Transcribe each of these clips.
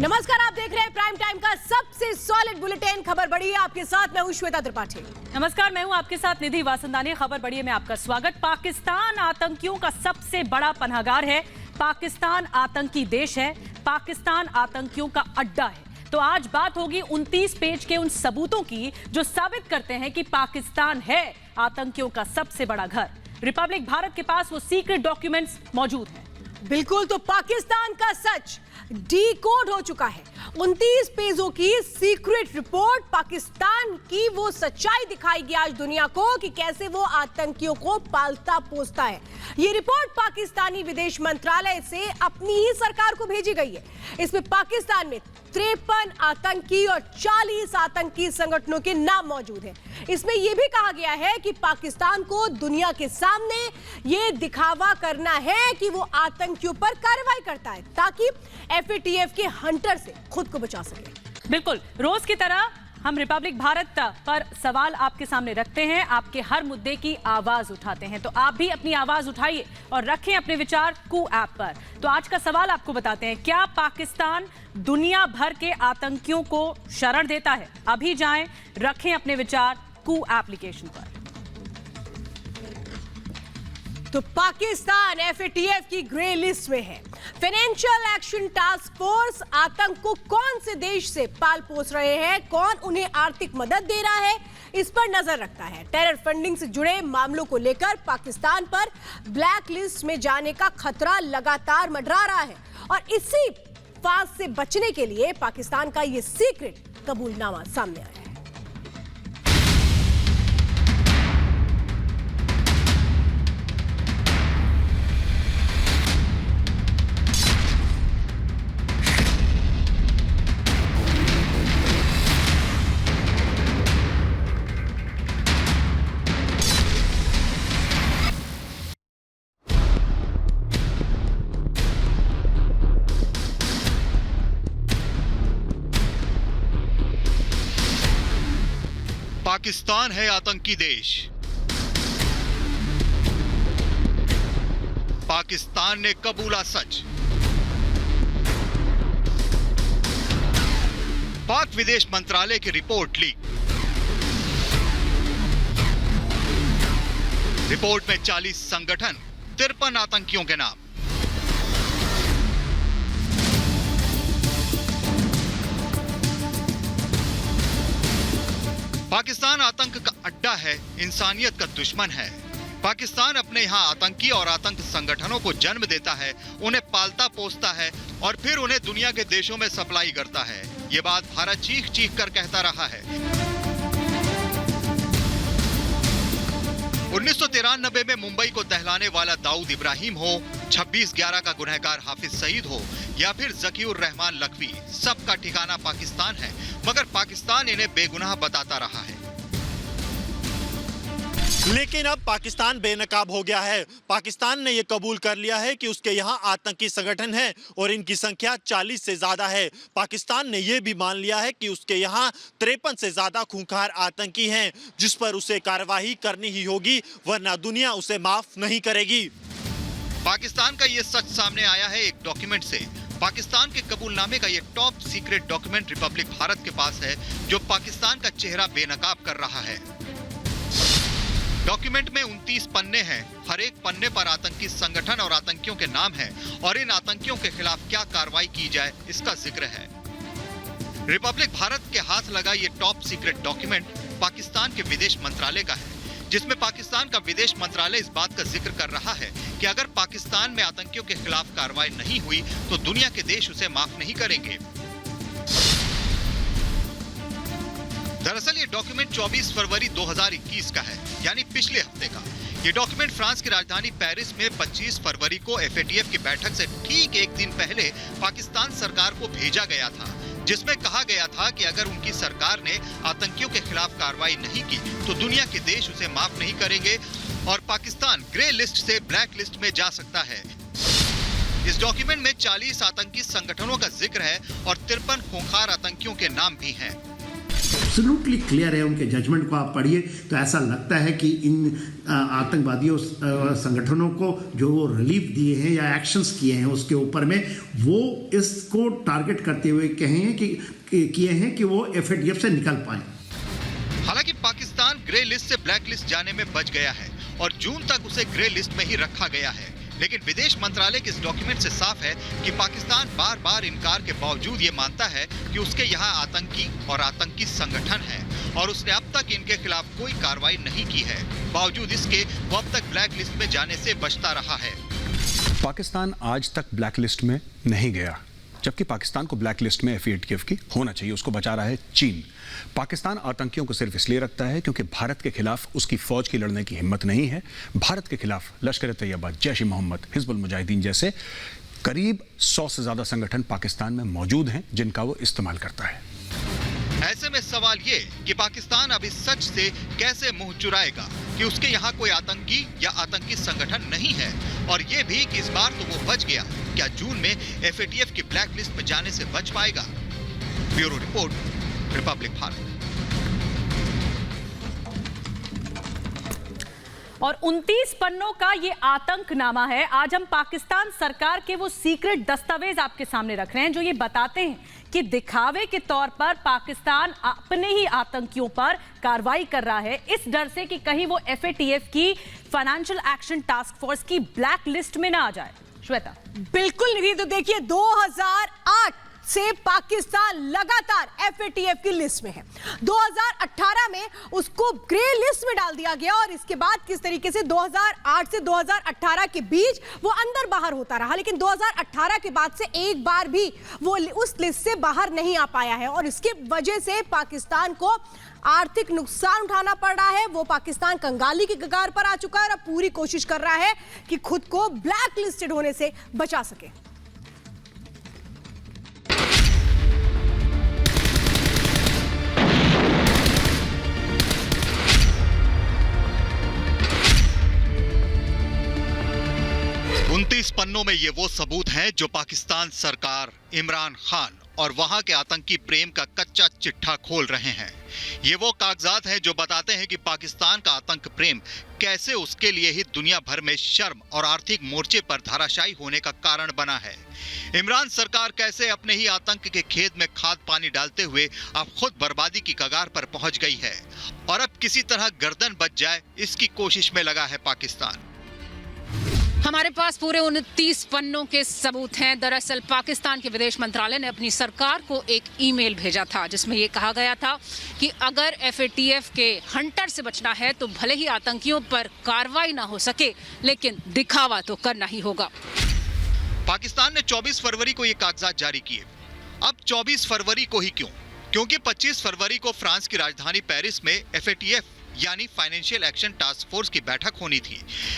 नमस्कार, आप देख रहे हैं प्राइम टाइम का सबसे सॉलिड बुलेटिन खबर बड़ी है। आपके साथ मैं हूं श्वेता त्रिपाठी। नमस्कार, मैं हूं आपके साथ निधि वासंदानी। खबर बढ़िए में आपका स्वागत। पाकिस्तान आतंकियों का सबसे बड़ा पनाहगार है। पाकिस्तान आतंकी देश है। पाकिस्तान आतंकियों का अड्डा है। तो आज बात होगी 29 पेज के उन सबूतों की जो साबित करते हैं कि पाकिस्तान है आतंकियों का सबसे बड़ा घर। रिपब्लिक भारत के पास वो सीक्रेट डॉक्यूमेंट्स मौजूद हैं। बिल्कुल, तो पाकिस्तान का सच डीकोड हो चुका है। 29 पेजों की सीक्रेट रिपोर्ट पाकिस्तान की वो सच्चाई दिखाएगी आज दुनिया को कि कैसे वो आतंकियों को पालता पोसता है। ये रिपोर्ट पाकिस्तानी विदेश मंत्रालय से अपनी ही सरकार को भेजी गई है। इसमें पाकिस्तान में 53 आतंकी और 40 आतंकी संगठनों के नाम मौजूद हैं। इसमें यह भी कहा गया है कि पाकिस्तान को दुनिया के सामने ये दिखावा करना है कि वो आतंकियों पर कार्रवाई करता है ताकि एफएटीएफ के हंटर से खुद को बचा सके। बिल्कुल, रोज की तरह हम रिपब्लिक भारत पर सवाल आपके सामने रखते हैं, आपके हर मुद्दे की आवाज उठाते हैं। तो आप भी अपनी आवाज उठाइए और रखें अपने विचार कू ऐप पर। तो आज का सवाल आपको बताते हैं, क्या पाकिस्तान दुनिया भर के आतंकियों को शरण देता है? अभी जाएं, रखें अपने विचार कू एप्लीकेशन पर। तो पाकिस्तान एफएटीएफ की ग्रे लिस्ट में है। फाइनेंशियल एक्शन टास्क फोर्स आतंक को कौन से देश से पाल पोस रहे हैं, कौन उन्हें आर्थिक मदद दे रहा है, इस पर नजर रखता है। टेरर फंडिंग से जुड़े मामलों को लेकर पाकिस्तान पर ब्लैक लिस्ट में जाने का खतरा लगातार मंडरा रहा है और इसी फांस से बचने के लिए पाकिस्तान का यह सीक्रेट कबूलनामा सामने आया है। पाकिस्तान है आतंकी देश। पाकिस्तान ने कबूला सच। पाक विदेश मंत्रालय की रिपोर्ट लीक। रिपोर्ट में 40 संगठन, 53 आतंकियों के नाम। पाकिस्तान आतंक का अड्डा है, इंसानियत का दुश्मन है। पाकिस्तान अपने यहाँ आतंकी और आतंक संगठनों को जन्म देता है, उन्हें पालता पोसता है और फिर उन्हें दुनिया के देशों में सप्लाई करता है। ये बात भारत चीख चीख कर कहता रहा है। 1993 में मुंबई को दहलाने वाला दाऊद इब्राहिम हो, 26/11 का गुनहगार हाफिज सईद हो या फिर जकीउर रहमान लखवी, सबका ठिकाना पाकिस्तान है, मगर पाकिस्तान इन्हें बेगुनाह बताता रहा है। लेकिन अब पाकिस्तान बेनकाब हो गया है। पाकिस्तान ने यह कबूल कर लिया है कि उसके यहाँ आतंकी संगठन है और इनकी संख्या 40 से ज्यादा है। पाकिस्तान ने यह भी मान लिया है कि उसके यहाँ 53 से ज्यादा खूंखार आतंकी हैं, जिस पर उसे कार्रवाई करनी ही होगी, वरना दुनिया उसे माफ नहीं करेगी। पाकिस्तान का यह सच सामने आया है एक डॉक्यूमेंट से। पाकिस्तान के कबूलनामे का यह top secret document Republic Bharat के पास है, जो पाकिस्तान का चेहरा बेनकाब कर रहा है। डॉक्यूमेंट में 29 पन्ने हैं। हर एक पन्ने पर आतंकी संगठन और आतंकियों के नाम हैं और इन आतंकियों के खिलाफ क्या कार्रवाई की जाए, इसका जिक्र है। रिपब्लिक भारत के हाथ लगा ये टॉप सीक्रेट डॉक्यूमेंट पाकिस्तान के विदेश मंत्रालय का है, जिसमें पाकिस्तान का विदेश मंत्रालय इस बात का जिक्र कर रहा है कि अगर पाकिस्तान में आतंकियों के खिलाफ कार्रवाई नहीं हुई तो दुनिया के देश उसे माफ नहीं करेंगे। दरअसल ये डॉक्यूमेंट 24 फरवरी 2021 का है, यानी पिछले हफ्ते का। ये डॉक्यूमेंट फ्रांस की राजधानी पेरिस में 25 फरवरी को एफएटीएफ की बैठक से ठीक एक दिन पहले पाकिस्तान सरकार को भेजा गया था, जिसमें कहा गया था कि अगर उनकी सरकार ने आतंकियों के खिलाफ कार्रवाई नहीं की तो दुनिया के देश उसे माफ नहीं करेंगे और पाकिस्तान ग्रे लिस्ट से ब्लैक लिस्ट में जा सकता है। इस डॉक्यूमेंट में 40 आतंकी संगठनों का जिक्र है और 53 खूंखार आतंकियों के नाम भी हैं। एब्सोल्युटली क्लियर है। उनके जजमेंट को आप पढ़िए तो ऐसा लगता है कि इन आतंकवादियों संगठनों को जो वो रिलीफ दिए हैं या एक्शंस किए हैं उसके ऊपर में वो इसको टारगेट करते हुए किए हैं कि वो एफएटीएफ से निकल पाए। हालांकि पाकिस्तान ग्रे लिस्ट से ब्लैक लिस्ट जाने में बच गया है और जून तक उसे ग्रे लिस्ट में ही रखा गया है, लेकिन विदेश मंत्रालय के इस डॉक्यूमेंट से साफ है कि पाकिस्तान बार बार इनकार के बावजूद ये मानता है कि उसके यहाँ आतंकी और आतंकी संगठन है और उसने अब तक इनके खिलाफ कोई कार्रवाई नहीं की है। बावजूद इसके वो अब तक ब्लैक लिस्ट में जाने से बचता रहा है। पाकिस्तान आज तक ब्लैक लिस्ट में नहीं गया, जबकि पाकिस्तान को ब्लैक लिस्ट में एफएटीएफ की होना चाहिए। उसको बचा रहा है चीन। पाकिस्तान आतंकियों को सिर्फ इसलिए रखता है क्योंकि भारत के खिलाफ उसकी फौज की लड़ने की हिम्मत नहीं है। भारत के खिलाफ लश्कर तैयबा, जैश ए मोहम्मद, हिजबुल मुजाहिदीन जैसे करीब 100 से ज्यादा संगठन पाकिस्तान में मौजूद हैं जिनका वो इस्तेमाल करता है। ऐसे में सवाल ये कि पाकिस्तान अब इस सच से कैसे मुंह चुराएगा कि उसके यहाँ कोई आतंकी या आतंकी संगठन नहीं है, और ये भी कि इस बार तो वो बच गया, क्या जून में एफएटीएफ की ब्लैक लिस्ट में जाने से बच पाएगा? Bureau report, Republic Bharat. और 29 पन्नों का ये आतंकनामा है। आज हम पाकिस्तान सरकार के वो सीक्रेट दस्तावेज आपके सामने रख रहे हैं जो ये बताते हैं कि दिखावे के तौर पर पाकिस्तान अपने ही आतंकियों पर कार्रवाई कर रहा है, इस डर से कि कहीं वो एफएटीएफ की फाइनेंशियल एक्शन टास्क फोर्स की ब्लैक लिस्ट में ना आ जाए। श्वेता, बिल्कुल निधि, तो देखिए 2008 से पाकिस्तान लगातार एफएटीएफ की लिस्ट में है। 2018 में उसको ग्रे लिस्ट में डाल दिया गया और इसके बाद किस तरीके से 2008 से 2018 के बीच वो अंदर बाहर होता रहा, लेकिन 2018 के बाद से एक बार भी वो उस लिस्ट से बाहर नहीं आ पाया है और इसके वजह से पाकिस्तान को आर्थिक नुकसान उठाना पड़ रहा है। वो पाकिस्तान कंगाली की कगार पर आ चुका है और अब पूरी कोशिश कर रहा है कि खुद को ब्लैक लिस्टेड होने से बचा सके। उनतीस पन्नों में ये वो सबूत हैं जो पाकिस्तान सरकार, इमरान खान और वहां के आतंकी प्रेम का कच्चा चिट्ठा खोल रहे हैं। ये वो कागजात हैं जो बताते हैं कि पाकिस्तान का आतंक प्रेम कैसे उसके लिए ही दुनिया भर में शर्म और आर्थिक मोर्चे पर धाराशायी होने का कारण बना है। इमरान सरकार कैसे अपने ही आतंक के खेत में खाद पानी डालते हुए अब खुद बर्बादी की कगार पर पहुंच गई है और अब किसी तरह गर्दन बच जाए इसकी कोशिश में लगा है पाकिस्तान। हमारे पास पूरे 29 पन्नों के सबूत हैं। दरअसल पाकिस्तान के विदेश मंत्रालय ने अपनी सरकार को एक ईमेल भेजा था जिसमें यह कहा गया था कि अगर एफएटीएफ के हंटर से बचना है तो भले ही आतंकियों पर कार्रवाई ना हो सके, लेकिन दिखावा तो करना ही होगा। पाकिस्तान ने 24 फरवरी को ये कागजात जारी किए। अब 24 फरवरी को ही क्यों? क्योंकि 25 फरवरी को फ्रांस की राजधानी पेरिस में एफएटीएफ यानी फाइनेंशियल एक्शन टास्क फोर्स की बैठक होनी थी।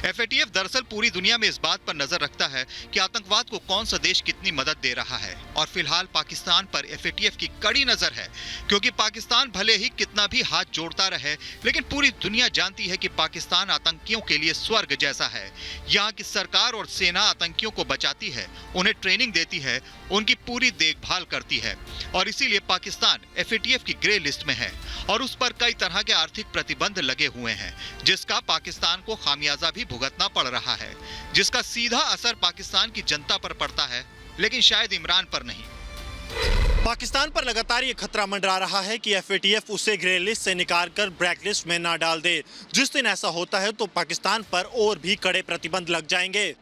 एफएटीएफ दरअसल पूरी दुनिया में इस बात पर नजर रखता है कि आतंकवाद को कौन सा देश कितनी मदद दे रहा है, और फिलहाल पाकिस्तान पर एफएटीएफ की कड़ी नजर है, क्योंकि पाकिस्तान भले ही कितना भी हाथ जोड़ता रहे, लेकिन पूरी दुनिया जानती है कि पाकिस्तान आतंकियों के लिए स्वर्ग जैसा है। यहाँ की सरकार और सेना आतंकियों को बचाती है, उन्हें ट्रेनिंग देती है, उनकी पूरी देखभाल करती है, और इसीलिए पाकिस्तान एफएटीएफ की ग्रे लिस्ट में है और उस पर कई तरह के आर्थिक प्रतिबंध लगे हुए हैं, जिसका पाकिस्तान को खामियाजा भी भुगतना पड़ रहा है, जिसका सीधा असर पाकिस्तान की जनता पर पड़ता है, लेकिन शायद इमरान पर नहीं। पाकिस्तान पर लगातार ये खतरा मंडरा रहा है कि एफएटीएफ उसे ग्रे लिस्ट से निकालकर ब्लैक लिस्ट में ना डाल दे। जिस दिन ऐसा होता है तो पाकिस्तान पर और भी कड़े प्रतिबंध लग जाएंगे।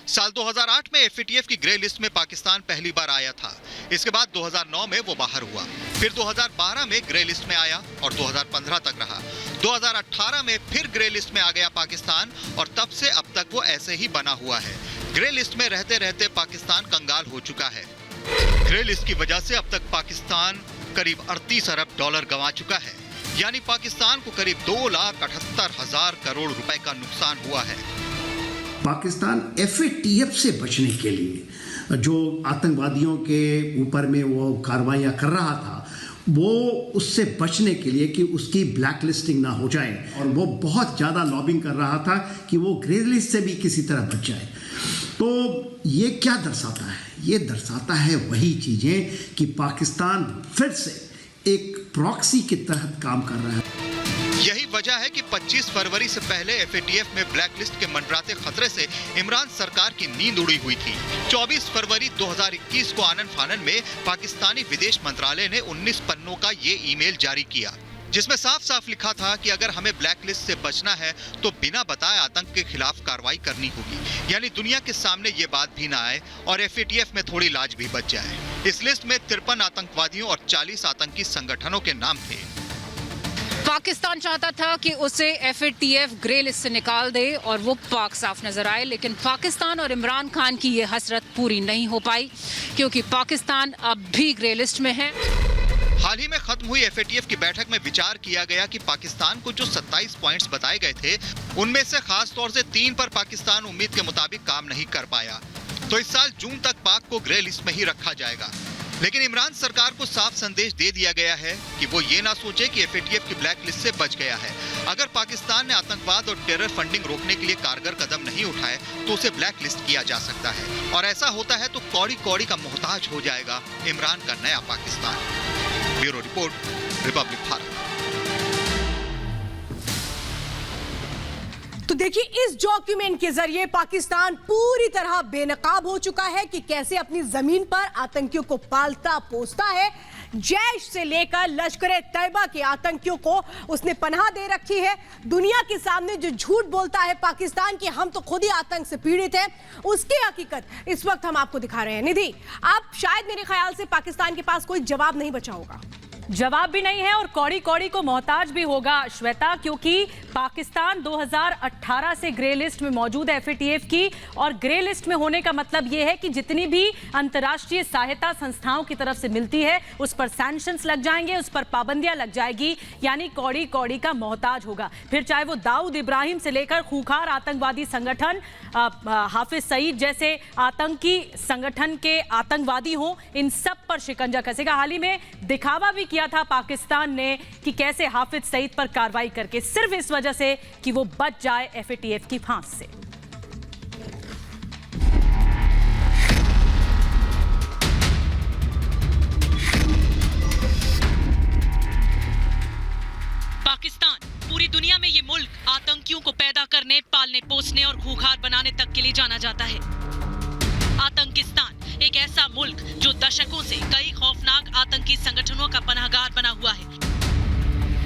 साल 2008 में एफएटीएफ की ग्रे लिस्ट में पाकिस्तान पहली बार आया था। इसके बाद 2009 में वो बाहर हुआ, फिर 2012 में ग्रे लिस्ट में आया और 2015 तक रहा। 2018 में फिर ग्रे लिस्ट में आ गया पाकिस्तान और तब से अब तक वो ऐसे ही बना हुआ है। ग्रे लिस्ट में रहते रहते पाकिस्तान कंगाल हो चुका है। ग्रे लिस्ट की वजह से अब तक पाकिस्तान करीब 38 अरब डॉलर गंवा चुका है, यानी पाकिस्तान को करीब 2,78,000 करोड़ रुपए का नुकसान हुआ है। पाकिस्तान एफएटीएफ से बचने के लिए जो आतंकवादियों के ऊपर में वो कार्रवाइयाँ कर रहा था, वो उससे बचने के लिए कि उसकी ब्लैक लिस्टिंग ना हो जाए, और वो बहुत ज़्यादा लॉबिंग कर रहा था कि वो ग्रे लिस्ट से भी किसी तरह बच जाए। तो ये क्या दर्शाता है? ये दर्शाता है वही चीज़ें कि पाकिस्तान फिर से एक प्रॉक्सी के तहत काम कर रहा है। यही वजह है कि 25 फरवरी से पहले एफएटीएफ में ब्लैकलिस्ट के मंडराते खतरे से इमरान सरकार की नींद उड़ी हुई थी। 24 फरवरी 2021 को आनन फानन में पाकिस्तानी विदेश मंत्रालय ने 19 पन्नों का ये ईमेल जारी किया, जिसमें साफ साफ लिखा था कि अगर हमें ब्लैकलिस्ट से बचना है तो बिना बताए आतंक के खिलाफ कार्रवाई करनी होगी, यानी दुनिया के सामने ये बात भी ना आए और एफएटीएफ में थोड़ी लाज भी बच जाए। इस लिस्ट में 53 आतंकवादियों और 40 आतंकी संगठनों के नाम थे। पाकिस्तान चाहता था कि उसे एफएटीएफ ग्रे लिस्ट से निकाल दे और वो पाक साफ नजर आए, लेकिन पाकिस्तान और इमरान खान की ये हसरत पूरी नहीं हो पाई, क्योंकि पाकिस्तान अब भी ग्रे लिस्ट में है। हाल ही में खत्म हुई एफएटीएफ की बैठक में विचार किया गया कि पाकिस्तान को जो 27 पॉइंट्स बताए गए थे, उनमें से खास तौर से 3 पर पाकिस्तान उम्मीद के मुताबिक काम नहीं कर पाया, तो इस साल जून तक पाक को ग्रे लिस्ट में ही रखा जाएगा। लेकिन इमरान सरकार को साफ संदेश दे दिया गया है कि वो ये ना सोचे कि एफएटीएफ की ब्लैक लिस्ट से बच गया है। अगर पाकिस्तान ने आतंकवाद और टेरर फंडिंग रोकने के लिए कारगर कदम नहीं उठाए तो उसे ब्लैक लिस्ट किया जा सकता है, और ऐसा होता है तो कौड़ी कौड़ी का मोहताज हो जाएगा इमरान का नया Pakistan. Bureau report, Republic Bharat. तो देखिए, इस डॉक्यूमेंट के जरिए पाकिस्तान पूरी तरह बेनकाब हो चुका है कि कैसे अपनी जमीन पर आतंकियों को पालता पोसता है। जैश से लेकर लश्कर तैयबा के आतंकियों को उसने पनाह दे रखी है। दुनिया के सामने जो झूठ बोलता है पाकिस्तान कि हम तो खुद ही आतंक से पीड़ित हैं, उसकी हकीकत इस वक्त हम आपको दिखा रहे हैं। निधि, आप शायद मेरे ख्याल से पाकिस्तान के पास कोई जवाब नहीं बचा होगा। जवाब भी नहीं है और कौड़ी कौड़ी को मोहताज भी होगा श्वेता, क्योंकि पाकिस्तान 2018 से ग्रे लिस्ट में मौजूद है एफएटीएफ की, और ग्रे लिस्ट में होने का मतलब यह है कि जितनी भी अंतर्राष्ट्रीय सहायता संस्थाओं की तरफ से मिलती है उस पर सैंक्शंस लग जाएंगे, उस पर पाबंदियां लग जाएगी, यानी कौड़ी कौड़ी का मोहताज होगा। फिर चाहे वो दाऊद इब्राहिम से लेकर खूंखार आतंकवादी संगठन हाफिज सईद जैसे आतंकी संगठन के आतंकवादी हों, इन सब पर शिकंजा कसेगा। हाल ही में दिखावा भी किया था पाकिस्तान ने कि कैसे हाफिज सईद पर कार्रवाई करके, सिर्फ इस वजह से कि वो बच जाए एफएटीएफ की फांस से। पाकिस्तान पूरी दुनिया में ये मुल्क आतंकियों को पैदा करने, पालने, पोसने और खूंखार बनाने तक के लिए जाना जाता है। आतंकिस्तान एक ऐसा मुल्क जो दशकों से कई खौफनाक आतंकी संगठनों का पनाहगार बना हुआ है।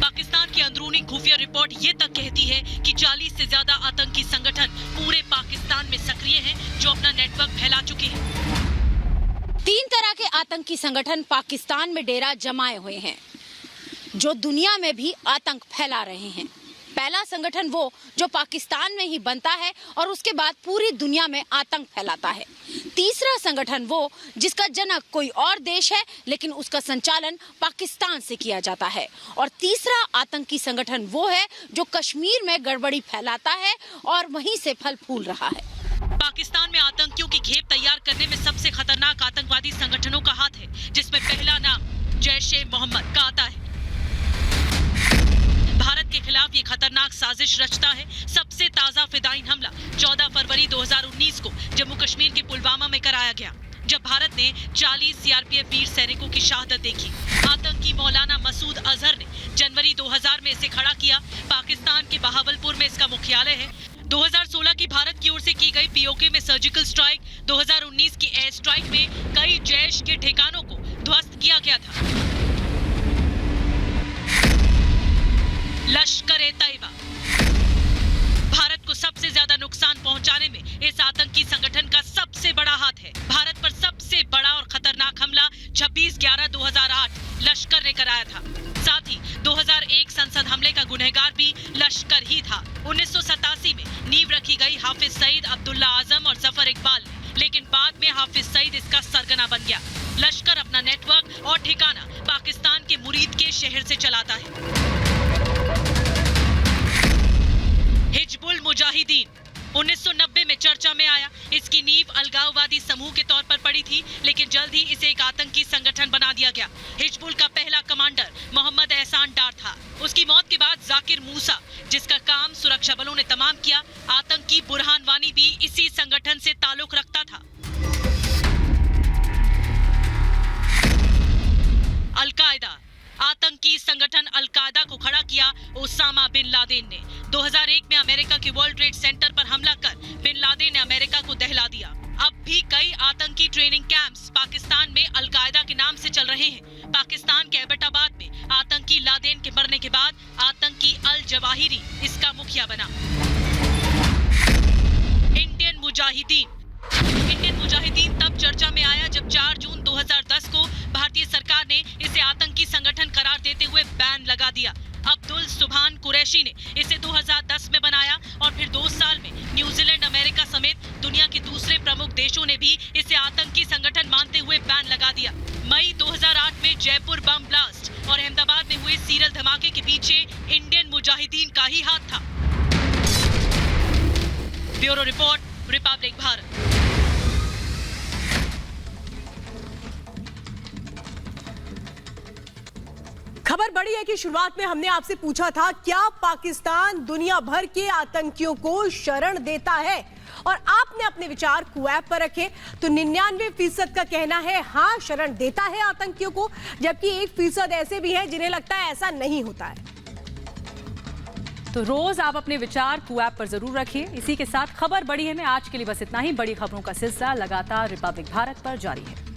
पाकिस्तान की अंदरूनी खुफिया रिपोर्ट ये तक कहती है कि 40 से ज्यादा आतंकी संगठन पूरे पाकिस्तान में सक्रिय हैं, जो अपना नेटवर्क फैला चुके हैं। 3 तरह के आतंकी संगठन पाकिस्तान में डेरा जमाए हुए हैं, जो दुनिया में भी आतंक फैला रहे हैं। पहला संगठन वो जो पाकिस्तान में ही बनता है और उसके बाद पूरी दुनिया में आतंक फैलाता है। तीसरा संगठन वो जिसका जनक कोई और देश है लेकिन उसका संचालन पाकिस्तान से किया जाता है। और तीसरा आतंकी संगठन वो है जो कश्मीर में गड़बड़ी फैलाता है और वहीं से फल फूल रहा है। पाकिस्तान में आतंकियों की खेप तैयार करने में सबसे खतरनाक आतंकवादी संगठनों का हाथ है, जिसमें पहला नाम जैश-ए-मोहम्मद का आता है। भारत के खिलाफ ये खतरनाक साजिश रचता है। सबसे ताजा फिदाइन हमला 14 फरवरी 2019 को जम्मू कश्मीर के पुलवामा में कराया गया, जब भारत ने 40 सीआरपीएफ वीर सैनिकों की शहादत देखी। आतंकी मौलाना मसूद अजहर ने जनवरी 2000 में इसे खड़ा किया। पाकिस्तान के बहावलपुर में इसका मुख्यालय है। 2016 की भारत की ओर से की गई पीओके में सर्जिकल स्ट्राइक, 2019 की एयर स्ट्राइक में कई जैश के ठिकानों को ध्वस्त किया गया था। लश्कर-ए-तैयबा भारत को सबसे ज्यादा नुकसान पहुंचाने में इस आतंकी संगठन का सबसे बड़ा हाथ है। भारत पर सबसे बड़ा और खतरनाक हमला 26/11/2008 लश्कर ने कराया था। साथ ही 2001 संसद हमले का गुनहगार भी लश्कर ही था। 1987 में नींव रखी गई हाफिज सईद, अब्दुल्ला आजम और जफर इकबाल, लेकिन बाद में हाफिज सईद इसका सरगना बन गया। लश्कर अपना नेटवर्क और ठिकाना पाकिस्तान के मुरीद के शहर से चलाता है। हिजबुल मुजाहिदीन 1990 में चर्चा में आया। इसकी नींव अलगाववादी समूह के तौर पर पड़ी थी, लेकिन जल्द ही इसे एक आतंकी संगठन बना दिया गया। हिजबुल का पहला कमांडर मोहम्मद एहसान डार था। उसकी मौत के बाद जाकिर मूसा, जिसका काम सुरक्षा बलों ने तमाम किया। आतंकी बुरहान वानी भी इसी संगठन से ताल्लुक रखता था। अल-कायदा आतंकी संगठन अल-कायदा को खड़ा किया ओसामा बिन लादेन ने। 2001 में अमेरिका के वर्ल्ड ट्रेड सेंटर पर हमला कर बिन लादेन ने अमेरिका को दहला दिया। अब भी कई आतंकी ट्रेनिंग कैंप्स पाकिस्तान में अल-कायदा के नाम से चल रहे हैं। पाकिस्तान के एबटाबाद में आतंकी लादेन के मरने के बाद आतंकी अल जवाहिरी इसका मुखिया बना। इंडियन मुजाहिदीन तब चर्चा में आया जब 4 जून 2010 को भारतीय सरकार ने इसे आतंकी संगठन करार देते हुए बैन लगा दिया। अब्दुल सुभान कुरैशी ने इसे 2010 में बनाया और फिर 2 साल में न्यूजीलैंड, अमेरिका समेत दुनिया के दूसरे प्रमुख देशों ने भी इसे आतंकी संगठन मानते हुए बैन लगा दिया। मई 2008 में जयपुर बम ब्लास्ट और अहमदाबाद में हुए सीरियल धमाके के पीछे इंडियन मुजाहिदीन का ही हाथ था। Bureau report, Republic Bharat. खबर बड़ी है कि शुरुआत में हमने आपसे पूछा था क्या पाकिस्तान दुनिया भर के आतंकियों को शरण देता है, और आपने अपने विचार कुवैत पर रखे। तो 99% का कहना है हाँ, शरण देता है आतंकियों को, जबकि 1% ऐसे भी हैं जिन्हें लगता है ऐसा नहीं होता है। तो रोज आप अपने विचार कुवैत पर जरूर रखिए। इसी के साथ खबर बड़ी है में आज के लिए बस इतना ही। बड़ी खबरों का सिलसिला लगातार रिपब्लिक भारत पर जारी है।